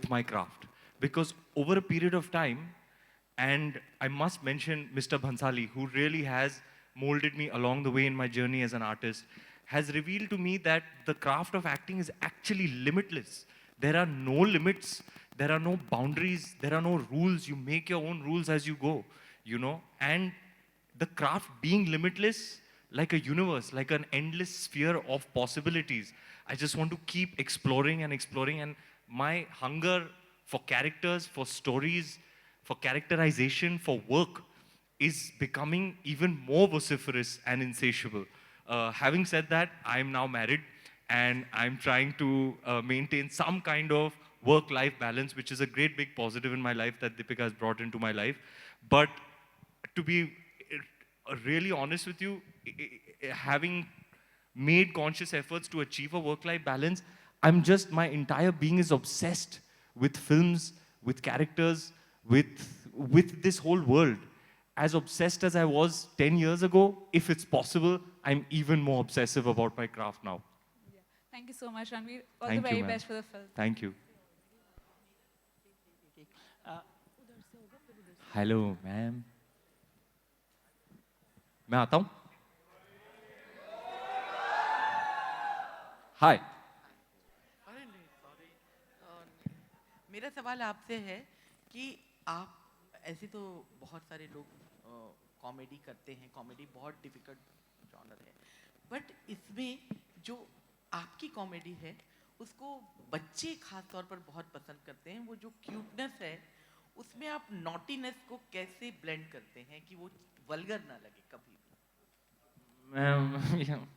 with my craft. Because over a period of time, and I must mention Mr. Bhansali, who really has molded me along the way in my journey as an artist, has revealed to me that the craft of acting is actually limitless. There are no limits, there are no boundaries, there are no rules. You make your own rules as you go, you know. And the craft being limitless, like a universe, like an endless sphere of possibilities. I just want to keep exploring and exploring, and my hunger for characters, for stories, for characterization, for work is becoming even more vociferous and insatiable. Having said that, I'm now married and I'm trying to maintain some kind of work-life balance, which is a great big positive in my life that Deepika has brought into my life. But to be really honest with you, having made conscious efforts to achieve a work-life balance, my entire being is obsessed with films, with characters, with this whole world. As obsessed as I was 10 years ago, if it's possible, I'm even more obsessive about my craft now. Yeah. Thank you so much, Ranveer. All Thank the you, very ma'am. best for the film. Thank you. Hello ma'am, मैं आता हूँ. हाय. अरे नहीं, sorry. मेरा सवाल आपसे है कि आप ऐसे तो बहुत सारे लोग कॉमेडी करते हैं, कॉमेडी बहुत डिफिकल्ट जॉनर है, बट इसमें जो आपकी कॉमेडी है उसको बच्चे खास तौर पर बहुत पसंद करते हैं। वो जो क्यूटनेस है उसमें आप नॉटीनेस को कैसे ब्लेंड करते हैं कि वो वल्गर ना लगे कभी भी? मैम,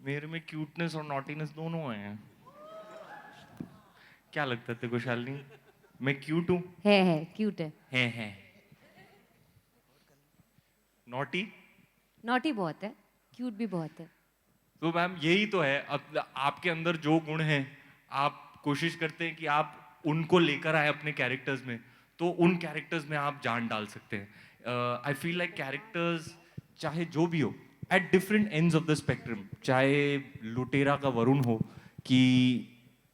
मेरे में क्यूटनेस और नॉटीनेस दोनों हैं. क्या लगता है तेरे को शालिनी? मैं क्यूट हूँ? है क्यूट है। है. नॉटी? नॉटी बहुत है, क्यूट भी बहुत है। तो मैम यही तो है, अब आपके अंदर जो गुण हैं आप कोशिश करते हैं कि आप उनको लेकर आए अपने कैरेक्टर्स में, तो उन कैरेक्टर्स में आप जान डाल सकते हैं. आई फील लाइक कैरेक्टर्स चाहे जो भी हो, at different ends of the spectrum, चाहे लुटेरा का वरुण हो कि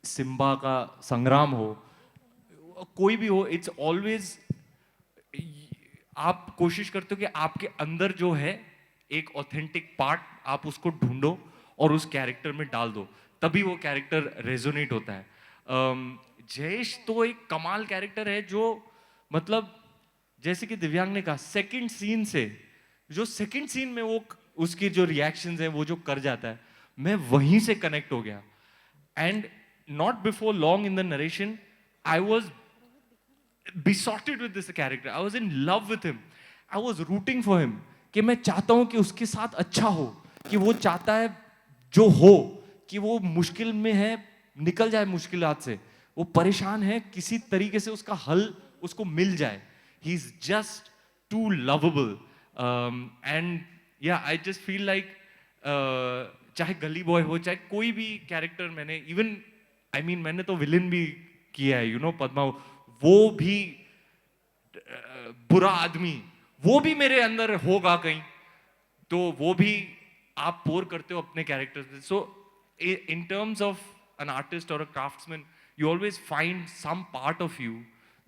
सिम्बा का संग्राम हो, कोई भी हो, इट्स ऑलवेज आप कोशिश करते हो कि आपके अंदर जो है एक ऑथेंटिक पार्ट आप उसको ढूंढो और उस कैरेक्टर में डाल दो, तभी वो कैरेक्टर रेजोनेट होता है. जयेश तो एक कमाल कैरेक्टर है जो मतलब जैसे कि दिव्यांग ने कहा, सेकंड सीन में वो उसके जो रिएक्शंस हैं वो जो कर जाता है, मैं वहीं से कनेक्ट हो गया. And not before long in the narration I was besotted with this character. I was in love with him. I was rooting for him. कि मैं चाहता हूं कि उसके साथ अच्छा हो, कि वो चाहता है जो हो, कि वो मुश्किल में है निकल जाए मुश्किलात से, वो परेशान है किसी तरीके से उसका हल उसको मिल जाए. He is just too lovable. And yeah, I just feel like चाहे गली बॉय हो, चाहे कोई भी कैरेक्टर मैंने इवन मैंने तो विलन भी किया है, यू नो, पद्मा, वो भी बुरा आदमी, वो भी मेरे अंदर होगा कहीं, तो वो भी आप पोर करते हो अपने कैरेक्टर्स में. So in terms of an artist और a craftsman, you always find some part of you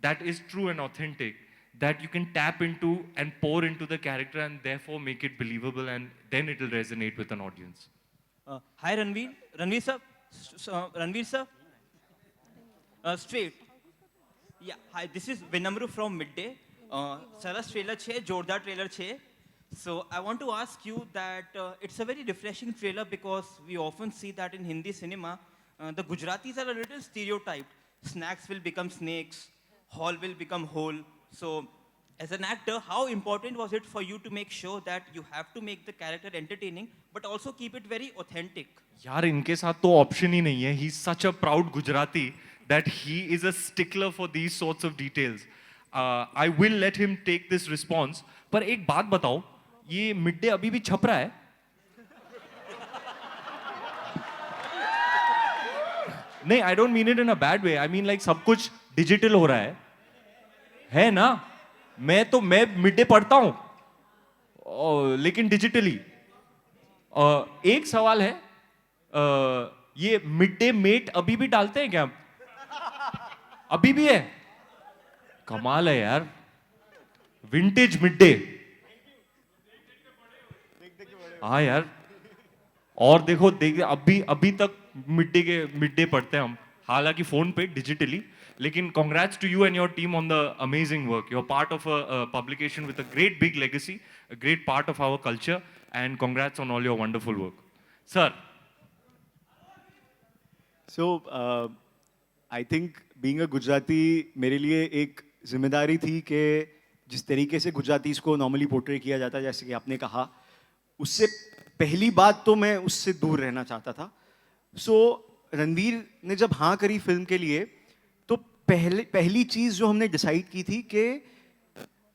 that is true and authentic, that you can tap into and pour into the character and therefore make it believable, and then it will resonate with an audience. Hi Ranveer sir, straight. Yeah, hi, this is Vinamru from Midday. Saras trailer છે, જોરદાર trailer છે. So I want to ask you that it's a very refreshing trailer because we often see that in Hindi cinema, the Gujaratis are a little stereotyped. Snacks will become snakes, hall will become hole. So as an actor, how important was it for you to make sure that you have to make the character entertaining but also keep it very authentic? यार इनके साथ तो option ही नहीं है. He's such a proud Gujarati that he is a stickler for these sorts of details. I will let him take this response. पर एक बात बताओ, ये मिड डे अभी भी छप रहा है? नहीं, I don't mean it in a bad way. I mean like सब कुछ डिजिटल हो रहा है ना? मैं मिड डे पढ़ता हूँ, लेकिन डिजिटली. एक सवाल है, ये मिड डे मेट अभी भी डालते हैं क्या? अभी भी है? कमाल है यार, विंटेज मिड डे। हाँ यार, और देखो अभी अभी तक मिड डे पढ़ते हैं हम, हालांकि फोन पे डिजिटली, लेकिन congrats to you and your team on the amazing work. You're part of a publication with a great big legacy, a great part of our culture, and congrats on all your wonderful work. Sir. So, I think being a Gujarati मेरे लिए एक जिम्मेदारी थी कि जिस तरीके से Gujaratis को नॉर्मली पोर्ट्रे किया जाता है, जैसे कि आपने कहा, उससे पहली बात तो मैं उससे दूर रहना चाहता था। सो रणवीर ने जब हाँ करी फिल्म के लिए, तो पहली चीज़ जो हमने डिसाइड की थी कि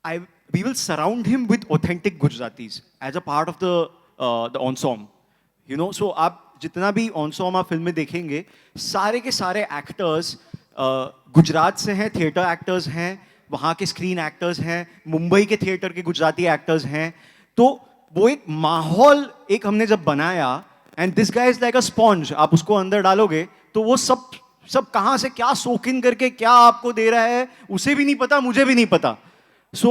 we will surround him with authentic Gujaratis as a part of the ensemble, you know. So आप जितना भी ऑनसॉम आप फिल्म में देखेंगे, सारे के सारे एक्टर्स गुजरात से हैं, थिएटर एक्टर्स हैं, वहाँ के स्क्रीन एक्टर्स हैं, मुंबई के थिएटर के गुजराती एक्टर्स हैं। तो वो एक माहौल एक हमने जब बनाया, and this guy is like a sponge, आप उसको अंदर डालोगे तो वो सब कहाँ से क्या सोक इन करके क्या आपको दे रहा है, उसे भी नहीं पता, मुझे भी नहीं पता। So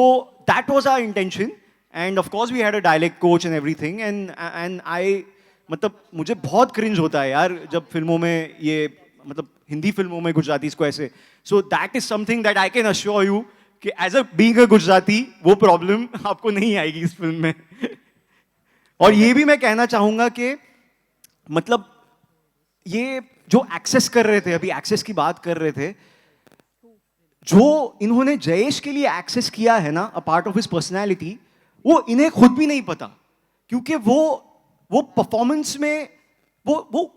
that was our intention, and of course we had a dialect coach and everything, and I, मतलब मुझे बहुत क्रिंज होता है यार जब फिल्मों में ये, मतलब हिंदी फिल्मों में गुजराती को ऐसे। So that is something that I can assure you कि as a being a Gujarati वो प्रॉब्लम आपको नहीं आएगी इस फिल्म में। और ये भी मैं कहना चाहूंगा कि मतलब ये जो एक्सेस कर रहे थे, अभी एक्सेस की बात कर रहे थे, जो इन्होंने जयेश के लिए एक्सेस किया है ना, अ पार्ट ऑफ हिज पर्सनैलिटी, वो इन्हें खुद भी नहीं पता, क्योंकि वो परफॉर्मेंस में वो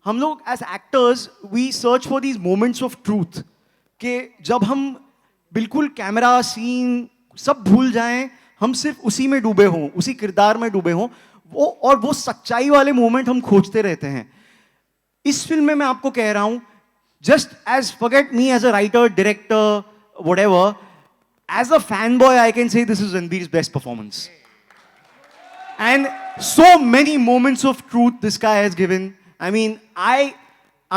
हम लोग as actors we search for these moments of truth, कि जब हम बिल्कुल कैमरा सीन सब भूल जाएं, हम सिर्फ उसी में डूबे हों, उसी किरदार में डूबे हों, वो सच्चाई वाले मोमेंट हम खोजते रहते हैं। इस फिल्म में मैं आपको कह रहा हूं, just as forget me as a writer, director, whatever, as a fan boy I can say this is Ranveer's best performance, and so many moments of truth this guy has given. I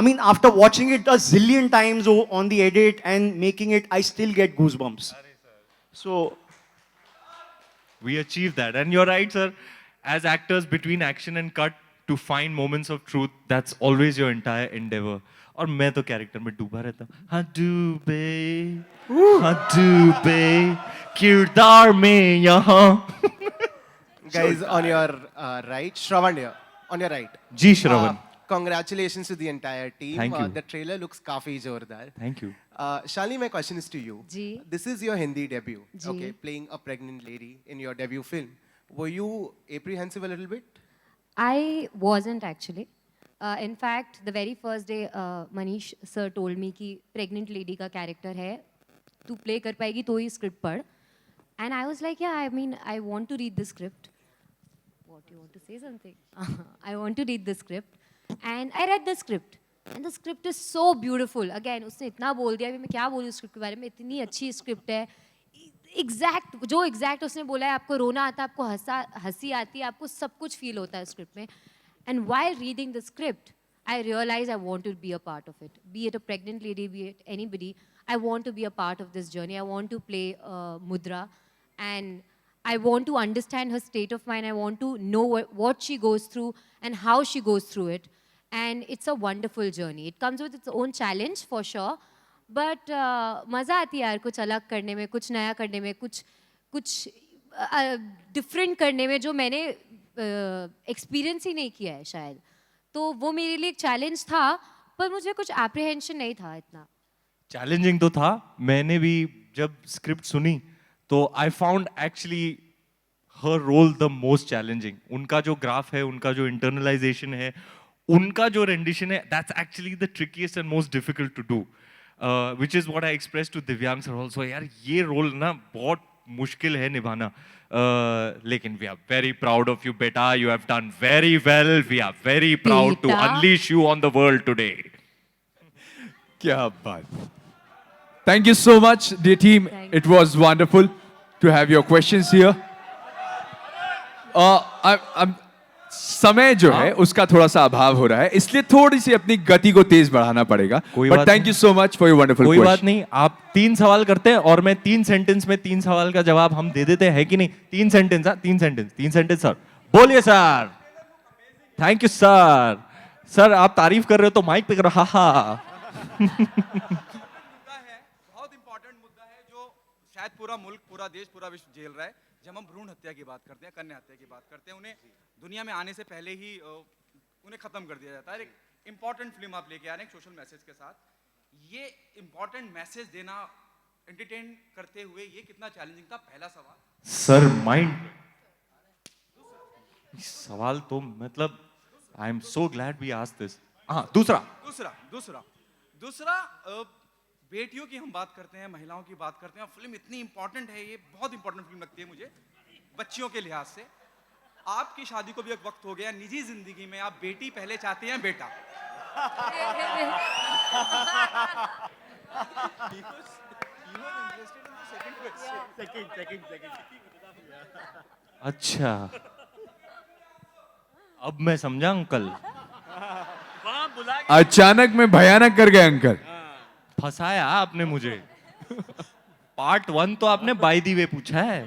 mean after watching it a zillion times on the edit and making it, I still get goosebumps. So We achieved that. And you're right, sir. As actors, between action and cut, to find moments of truth, that's always your entire endeavor. और मैं तो character में डूबा रहता हूँ, हाँ डूबे, हाँ डूबे किरदार में यहाँ। Guys, on your right, Shravan here, on your right. Ji Shravan. Congratulations to the entire team. Thank you. The trailer looks काफी जोरदार. Thank you. Shalini, my question is to you. Ji. This is your Hindi debut. Ji. Okay, playing a pregnant lady in your debut film. Were you apprehensive a little bit? I wasn't actually. In fact, the very first day, Manish sir told me कि pregnant lady का character है, तू play कर पाएगी तो ही script पढ़. And I was like, yeah, I mean, I want to read the script. What, you want to say something? I want to read the script. And I read the script. And the script is so beautiful. Again, उसने इतना बोल दिया, अभी मैं क्या बोलूँ script के बारे में, इतनी अच्छी script है. जो exact उसने बोला है, आपको रोना आता है, आपको हंसी आती है, आपको सब कुछ feel होता है script में. And while reading the script, I realized I want to be a part of it. Be it a pregnant lady, be it anybody, I want to be a part of this journey. I want to play Mudra, and I want to understand her state of mind. I want to know what she goes through and how she goes through it. And it's a wonderful journey. It comes with its own challenge for sure. But मज़ा आती है यार कुछ अलग करने में, कुछ नया करने में, कुछ different करने में जो मैंने एक्सपीरियंस ही नहीं किया है शायद. तो वो मेरे लिए एक चैलेंज था, पर मुझे कुछ एप्रीहेंशन नहीं था इतना. चैलेंजिंग तो था. मैंने भी जब स्क्रिप्ट सुनी तो आई फाउंड एक्चुअली हर रोल द मोस्ट चैलेंजिंग. उनका जो ग्राफ है, उनका जो इंटरनलाइजेशन है, उनका जो रेंडिशन है, that's actually the trickiest and most difficult to do, which is what I express to Divyang sir also. यार ये रोल ना बहुत मुश्किल है निभाना. लेकिन we are very proud of you बेटा. You have done very well. We are very proud to बेटा. Unleash you on the world today. क्या बात. Thank you so much, dear team. Thank It was wonderful to have your questions here. समय जो है उसका थोड़ा सा अभाव हो रहा है, इसलिए थोड़ी सी अपनी गति को तेज बढ़ाना पड़ेगा. कोई बट बात thank you so much for your wonderful कोई क्वेश्चन. बात नहीं, आप 3 सवाल करते हैं और मैं 3 सेंटेंस में 3 सवाल का जवाब हम दे देते हैं कि नहीं. 3 सेंटेंस, 3 सेंटेंस सर. बोलिए sir. Thank you sir. Sir आप तारीफ कर रहे हो तो माइक पे करो. हा. मुद्दा है, बहुत इंपॉर्टेंट मुद्दा है जो शायद पूरा मुल्क, पूरा देश, पूरा विश्व झेल रहा है. जब हम भ्रूण हत्या की बात करते हैं, कन्या हत्या की बात करते हैं, उन्हें दुनिया में आने से पहले ही उन्हें खत्म कर दिया जाता है. एक इंपॉर्टेंट फिल्म आप लेके आ रहे हैं सोशल मैसेज के साथ. ये इंपॉर्टेंट मैसेज देना एंटरटेन करते हुए ये कितना चैलेंजिंग था, पहला सवाल. सर माइंड सवाल तो मतलब I am so glad we asked this. हाँ, दूसरा दूसरा दूसरा दूसरा बेटियों की हम बात करते हैं, महिलाओं की बात करते हैं. फिल्म इतनी इंपॉर्टेंट है, ये बहुत इंपॉर्टेंट फिल्म लगती है मुझे बच्चियों के लिहाज से. आपकी शादी को भी एक वक्त हो गया, निजी जिंदगी में आप बेटी पहले चाहते हैं बेटा? अच्छा, अब मैं समझा अंकल. अचानक में भयानक कर गए अंकल. फंसाया आपने मुझे. पार्ट 1 तो आपने बाय दी वे पूछा है.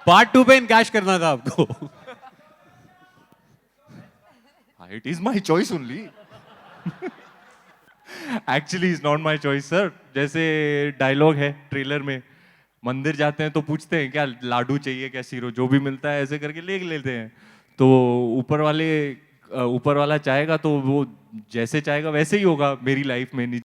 पार्ट 2 पे इनकैश करना था आपको. It is my choice only. Actually is not my choice sir. जैसे डायलॉग है ट्रेलर में, मंदिर जाते हैं तो पूछते हैं क्या लाडू चाहिए, क्या सीरो, जो भी मिलता है ऐसे करके ले लेते हैं. तो ऊपर वाला चाहेगा तो वो जैसे चाहेगा वैसे ही होगा मेरी लाइफ में.